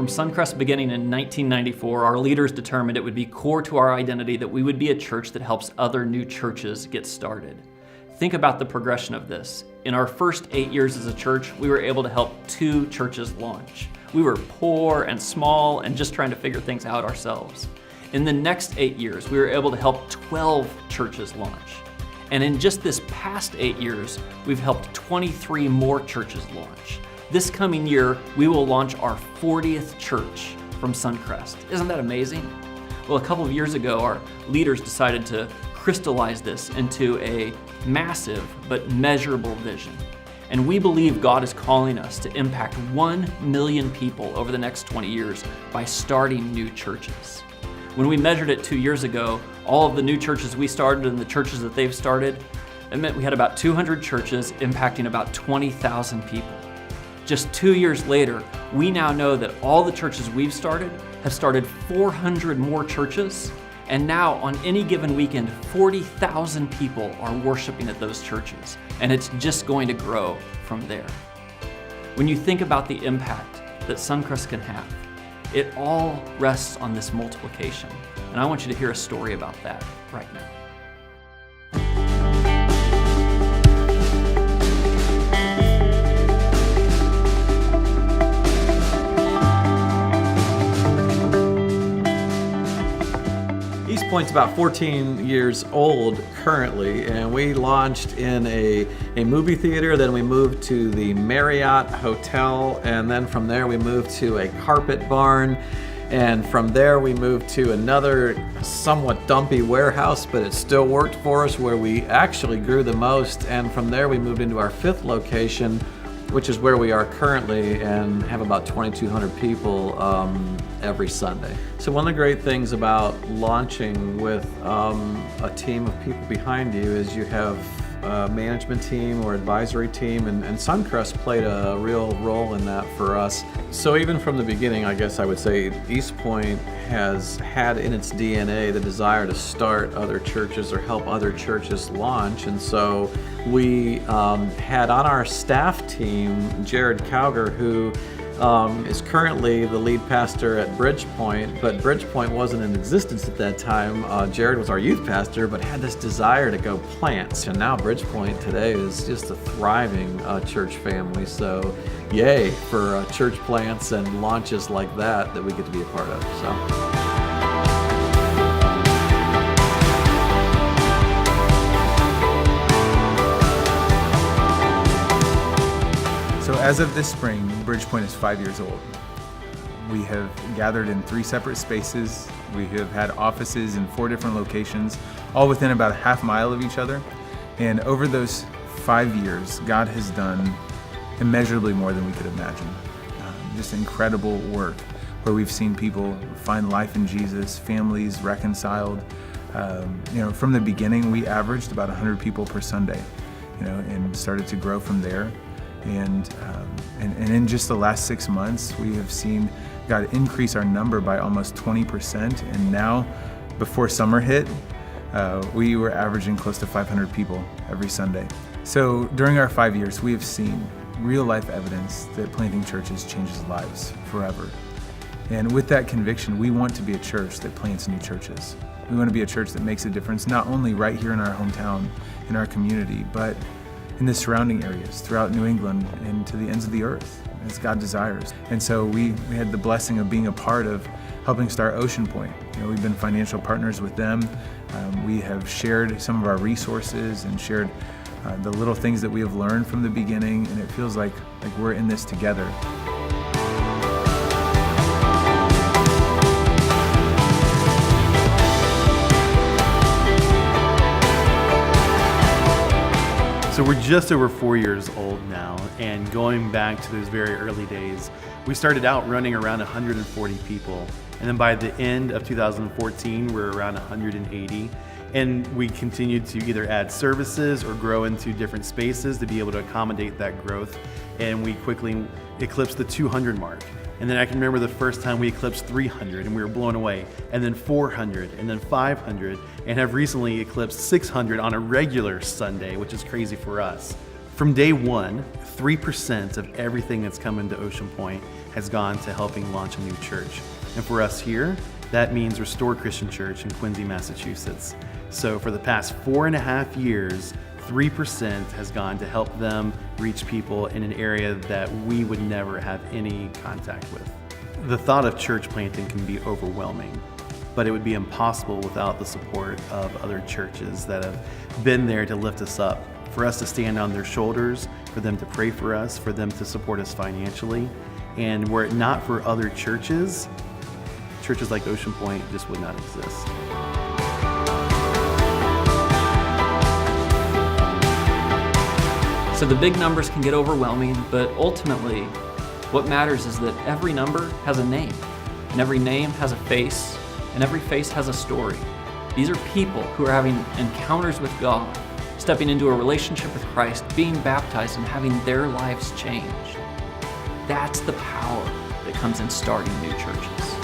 From Suncrest beginning in 1994, our leaders determined it would be core to our identity that we would be a church that helps other new churches get started. Think about the progression of this. In our first 8 years as a church, we were able to help 2 churches launch. We were poor and small and just trying to figure things out ourselves. In the next 8 years, we were able to help 12 churches launch. And in just this past 8 years, we've helped 23 more churches launch. This coming year, we will launch our 40th church from Suncrest. Isn't that amazing? Well, a couple of years ago, our leaders decided to crystallize this into a massive but measurable vision. And we believe God is calling us to impact 1 million people over the next 20 years by starting new churches. When we measured it 2 years ago, all of the new churches we started and the churches that they've started, it meant we had about 200 churches impacting about 20,000 people. Just 2 years later, we now know that all the churches we've started have started 400 more churches, and now on any given weekend, 40,000 people are worshiping at those churches, and it's just going to grow from there. When you think about the impact that Suncrest can have, it all rests on this multiplication, and I want you to hear a story about that right now. East Point's about 14 years old currently, and we launched in a movie theater, then we moved to the Marriott Hotel, and then from there we moved to a carpet barn, and from there we moved to another somewhat dumpy warehouse, but it still worked for us, where we actually grew the most, and from there we moved into our 5th location, which is where we are currently, and have about 2,200 people every Sunday. So one of the great things about launching with a team of people behind you is you have a management team or advisory team, and Suncrest played a real role in that for us. So even from the beginning, I guess I would say East Point has had in its DNA the desire to start other churches or help other churches launch, and so we had on our staff team Jared Cowger, who is currently the lead pastor at Bridgepoint, but Bridgepoint wasn't in existence at that time. Jared was our youth pastor, but had this desire to go plant. And now Bridgepoint today is just a thriving church family. So yay for church plants and launches like that we get to be a part of. So as of this spring, Bridgepoint is 5 years old. We have gathered in 3 separate spaces. We have had offices in 4 different locations, all within about a half mile of each other. And over those 5 years, God has done immeasurably more than we could imagine. Just incredible work where we've seen people find life in Jesus, families reconciled. From the beginning, we averaged about 100 people per Sunday, and started to grow from there. And in just the last 6 months, we have seen God increase our number by almost 20%. And now, before summer hit, we were averaging close to 500 people every Sunday. So during our 5 years, we have seen real life evidence that planting churches changes lives forever. And with that conviction, we want to be a church that plants new churches. We want to be a church that makes a difference, not only right here in our hometown, in our community, but in the surrounding areas, throughout New England and to the ends of the earth, as God desires. And so we had the blessing of being a part of helping start Ocean Point. We've been financial partners with them. We have shared some of our resources and shared the little things that we have learned from the beginning, and it feels like we're in this together. So we're just over 4 years old now, and going back to those very early days, we started out running around 140 people, and then by the end of 2014, we're around 180, and we continued to either add services or grow into different spaces to be able to accommodate that growth, and we quickly eclipsed the 200 mark. And then I can remember the first time we eclipsed 300 and we were blown away, and then 400, and then 500, and have recently eclipsed 600 on a regular Sunday, which is crazy for us. From day one, 3% of everything that's come into Ocean Point has gone to helping launch a new church. And for us here, that means Restored Christian Church in Quincy, Massachusetts. So for the past 4.5 years, 3% has gone to help them reach people in an area that we would never have any contact with. The thought of church planting can be overwhelming, but it would be impossible without the support of other churches that have been there to lift us up, for us to stand on their shoulders, for them to pray for us, for them to support us financially. And were it not for other churches, churches like Ocean Point just would not exist. So the big numbers can get overwhelming, but ultimately, what matters is that every number has a name, and every name has a face, and every face has a story. These are people who are having encounters with God, stepping into a relationship with Christ, being baptized, and having their lives changed. That's the power that comes in starting new churches.